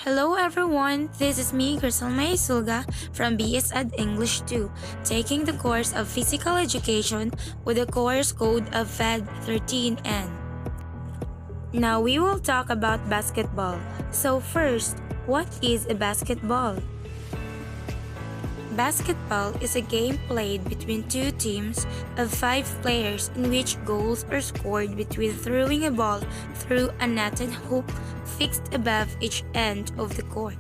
Hello everyone, this is me, GRECILLE from BSEd-English 2, taking the course of Physical Education with the course code of PhEd13n. Now we will talk about basketball. So first, what is a basketball? Basketball is a game played between two teams of 5 players in which goals are scored between throwing a ball through a netted hoop fixed above each end of the court.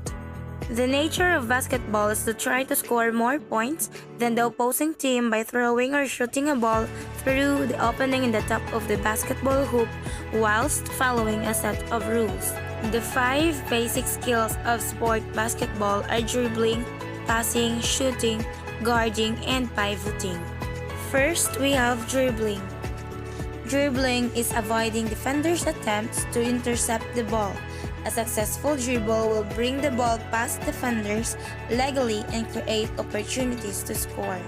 The nature of basketball is to try to score more points than the opposing team by throwing or shooting a ball through the opening in the top of the basketball hoop whilst following a set of rules. The 5 basic skills of sport basketball are dribbling, passing, shooting, guarding, and pivoting. First, we have dribbling. Dribbling is avoiding defenders' attempts to intercept the ball. A successful dribble will bring the ball past defenders legally and create opportunities to score.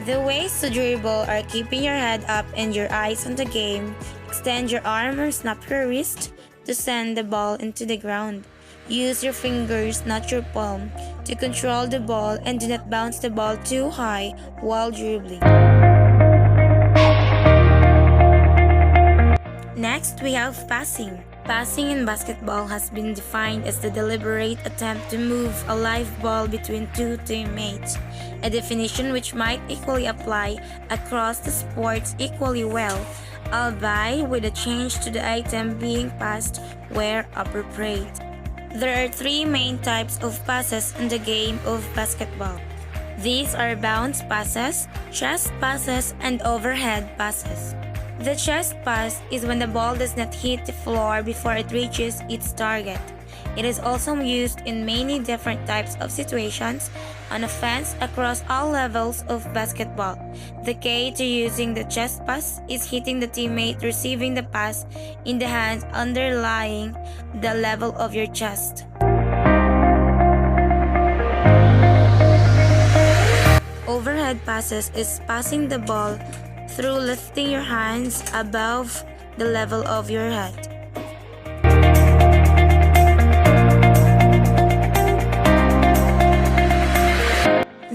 The ways to dribble are keeping your head up and your eyes on the game, extend your arm or snap your wrist to send the ball into the ground. Use your fingers, not your palm, to control the ball and do not bounce the ball too high while dribbling. Next, we have passing. Passing in basketball has been defined as the deliberate attempt to move a live ball between two teammates, a definition which might equally apply across the sports equally well, albeit with a change to the item being passed where appropriate. There are 3 main types of passes in the game of basketball. These are bounce passes, chest passes, and overhead passes. The chest pass is when the ball does not hit the floor before it reaches its target. It is also used in many different types of situations on offense across all levels of basketball. The key to using the chest pass is hitting the teammate receiving the pass in the hands underlying the level of your chest. Overhead passes is passing the ball through lifting your hands above the level of your head.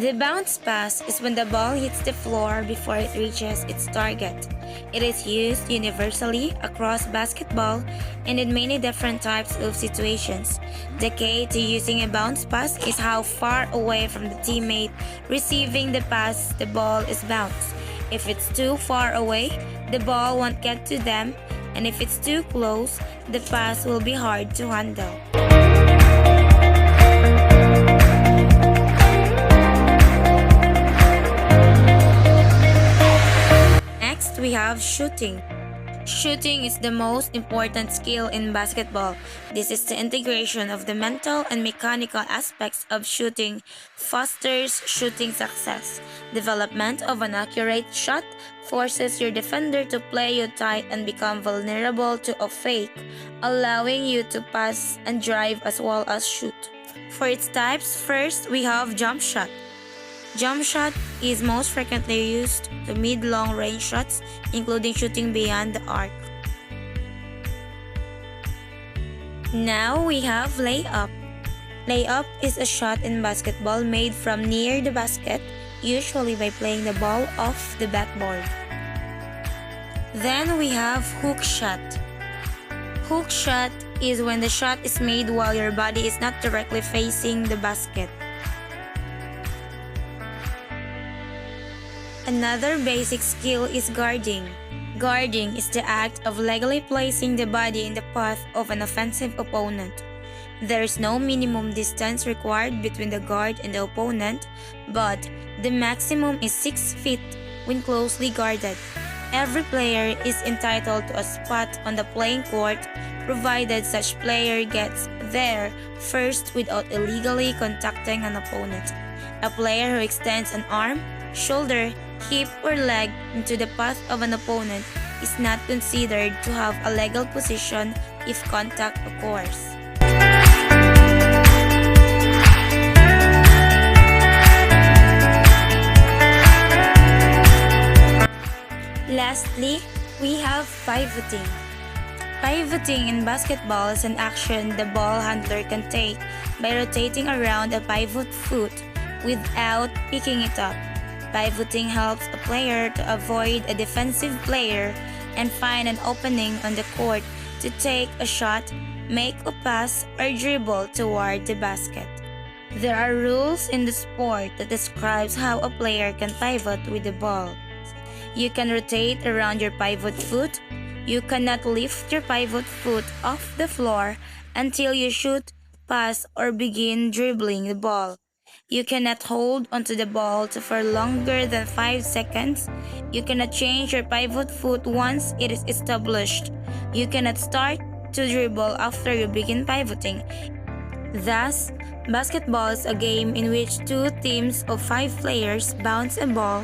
The bounce pass is when the ball hits the floor before it reaches its target. It is used universally across basketball and in many different types of situations. The key to using a bounce pass is how far away from the teammate receiving the pass the ball is bounced. If it's too far away, the ball won't get to them, and if it's too close, the pass will be hard to handle. Next, we have shooting. Shooting is the most important skill in basketball. This is the integration of the mental and mechanical aspects of shooting, fosters shooting success. Development of an accurate shot forces your defender to play you tight and become vulnerable to a fake, allowing you to pass and drive as well as shoot. For its types, first we have jump shot. Jump shot is most frequently used to mid-long range shots, including shooting beyond the arc. Now we have layup. Layup is a shot in basketball made from near the basket, usually by playing the ball off the backboard. Then we have hook shot. Hook shot is when the shot is made while your body is not directly facing the basket. Another basic skill is guarding. Guarding is the act of legally placing the body in the path of an offensive opponent. There is no minimum distance required between the guard and the opponent, but the maximum is 6 feet when closely guarded. Every player is entitled to a spot on the playing court, provided such player gets there first without illegally contacting an opponent. A player who extends an arm, shoulder, hip, or leg into the path of an opponent is not considered to have a legal position if contact occurs. Lastly, we have pivoting. Pivoting in basketball is an action the ball handler can take by rotating around a pivot foot without picking it up. Pivoting helps a player to avoid a defensive player and find an opening on the court to take a shot, make a pass, or dribble toward the basket. There are rules in the sport that describes how a player can pivot with the ball. You can rotate around your pivot foot. You cannot lift your pivot foot off the floor until you shoot, pass, or begin dribbling the ball. You cannot hold onto the ball for longer than 5 seconds. You cannot change your pivot foot once it is established. You cannot start to dribble after you begin pivoting. Thus, basketball is a game in which two teams of 5 players bounce a ball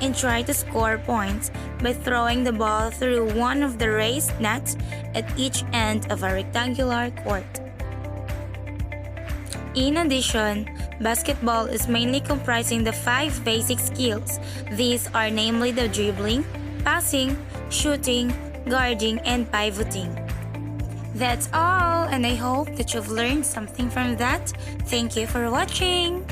and try to score points by throwing the ball through one of the raised nets at each end of a rectangular court. In addition, basketball is mainly comprising the 5 basic skills. These are namely the dribbling, passing, shooting, guarding, and pivoting. That's all, and I hope that you've learned something from that. Thank you for watching!